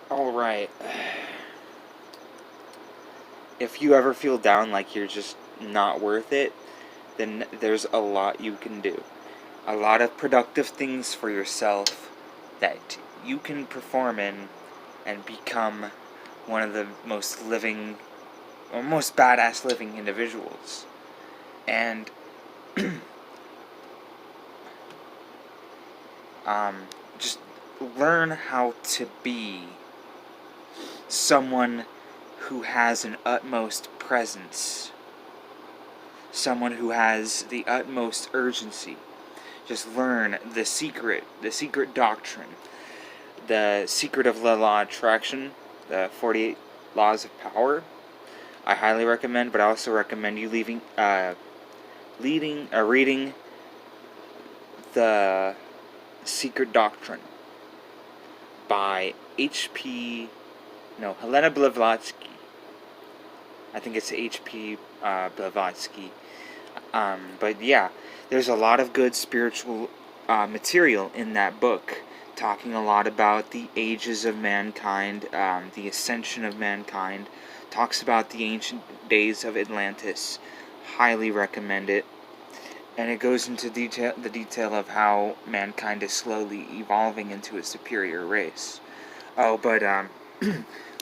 Alright. If you ever feel down like you're just not worth it, then there's a lot you can do. A lot of productive things for yourself that you can perform in and become one of the most living, or most badass living individuals. And just learn how to be someone who has an utmost presence, someone who has the utmost urgency. Just learn the secret doctrine, the secret of the law of attraction, the 48 laws of power. I highly recommend, but I also recommend you reading the Secret Doctrine by Helena Blavatsky. I think it's H.P. Blavatsky. But yeah, there's a lot of good spiritual material in that book, talking a lot about the ages of mankind, the ascension of mankind, talks about the ancient days of Atlantis. Highly recommend it. And it goes into the detail of how mankind is slowly evolving into a superior race. Oh, but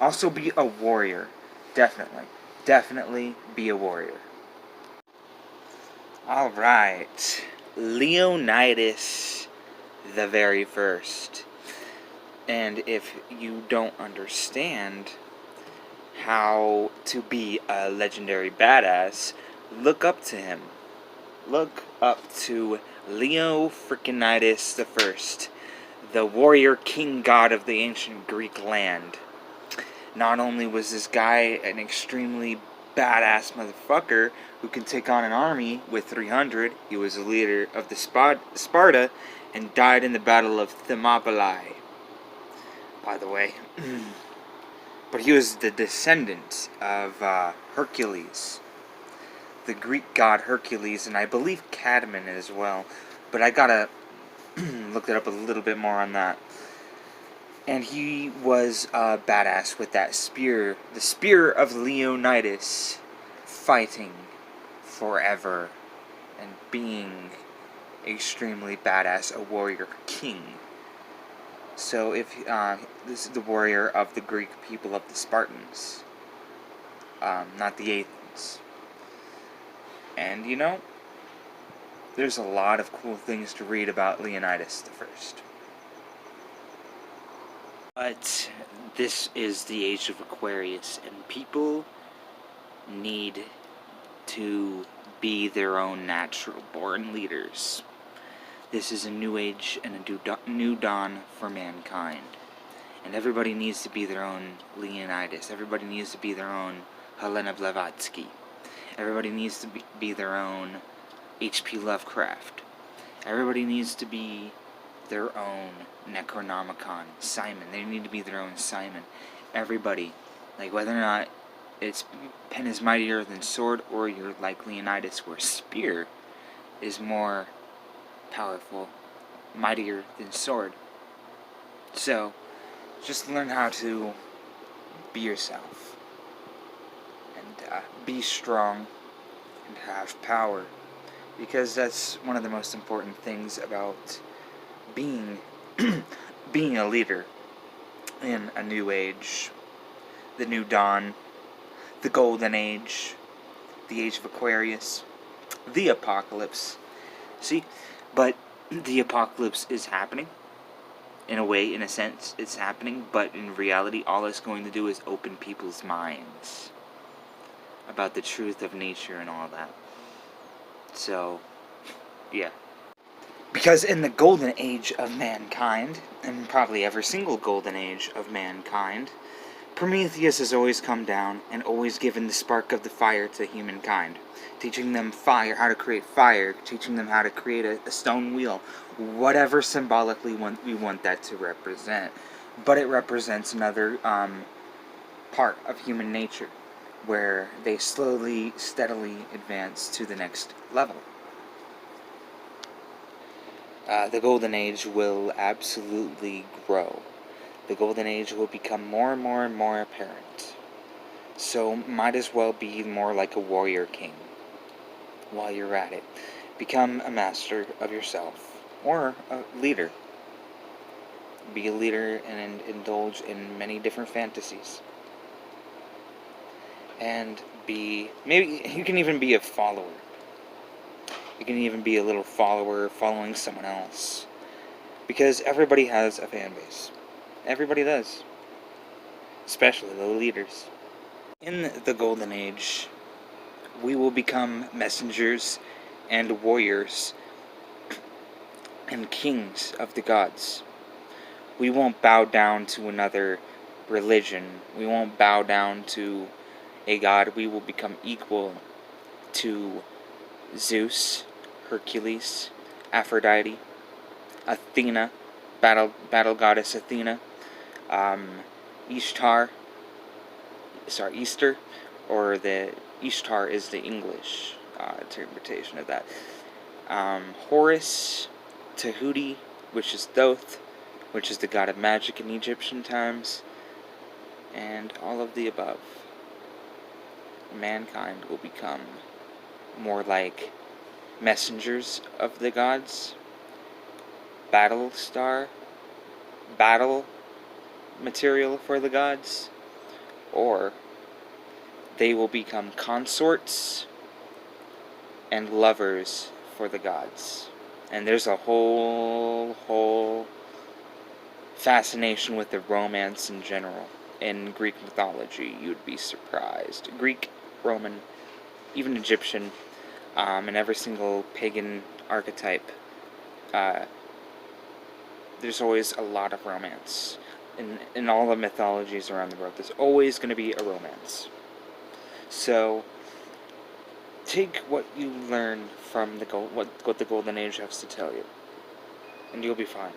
also be a warrior. Definitely be a warrior. Alright. Leonidas the very first. And if you don't understand how to be a legendary badass, look up to him. Look up to Leo Freakinitis the First, the warrior king god of the ancient Greek land. Not only was this guy an extremely badass motherfucker who can take on an army with 300, he was a leader of the Sparta and died in the Battle of Thermopylae, by the way. But he was the descendant of Hercules, the Greek god Hercules, and I believe Cadman as well. But I gotta look it up a little bit more on that. And he was a badass with that spear, the spear of Leonidas, fighting forever and being extremely badass, a warrior king. So if this is the warrior of the Greek people, of the Spartans, not the Athens. And there's a lot of cool things to read about Leonidas the First. But this is the age of Aquarius, and people need to be their own natural born leaders. This is a new age and a new dawn for mankind. And everybody needs to be their own Leonidas. Everybody needs to be their own Helena Blavatsky. Everybody needs to be their own H.P. Lovecraft. Everybody needs to be their own Necronomicon. Simon. They need to be their own Simon. Everybody. Like, whether or not it's pen is mightier than sword, or you're like Leonidas, where spear is more powerful, mightier than sword. So, just learn how to be yourself. And be strong and have power. Because that's one of the most important things about being being a leader in a new age, the new dawn, the golden age, the age of Aquarius, the apocalypse. See, but the apocalypse is happening. In a way, in a sense, it's happening, but in reality, all it's going to do is open people's minds about the truth of nature and all that. So, yeah. Because in the golden age of mankind, and probably every single golden age of mankind, Prometheus has always come down and always given the spark of the fire to humankind, teaching them fire, how to create fire, teaching them how to create a stone wheel, whatever symbolically we want that to represent. But it represents another part of human nature, where they slowly, steadily advance to the next level. The golden age will absolutely grow. the Golden Age will become more and more and more apparent. So might as well be more like a warrior king while you're at it. Become a master of yourself, or a leader. Be a leader and indulge in many different fantasies. And maybe you can even be a follower. You can even be a little follower following someone else. Because everybody has a fan base. Everybody does. Especially the leaders. In the Golden Age, we will become messengers and warriors and kings of the gods. We won't bow down to another religion. We won't bow down to a god. We will become equal to Zeus, Hercules, Aphrodite, Athena, battle goddess Athena, Easter, or the Ishtar is the English interpretation of that. Horus, Tahuti, which is Thoth, which is the god of magic in Egyptian times, and all of the above. Mankind will become more like messengers of the gods, battle material for the gods, or they will become consorts and lovers for the gods. And there's a whole fascination with the romance in general. In Greek mythology, you'd be surprised. Greek, Roman, even Egyptian, and every single pagan archetype, there's always a lot of romance. In all the mythologies around the world, there's always going to be a romance. So, take what you learn from what the Golden Age has to tell you, and you'll be fine.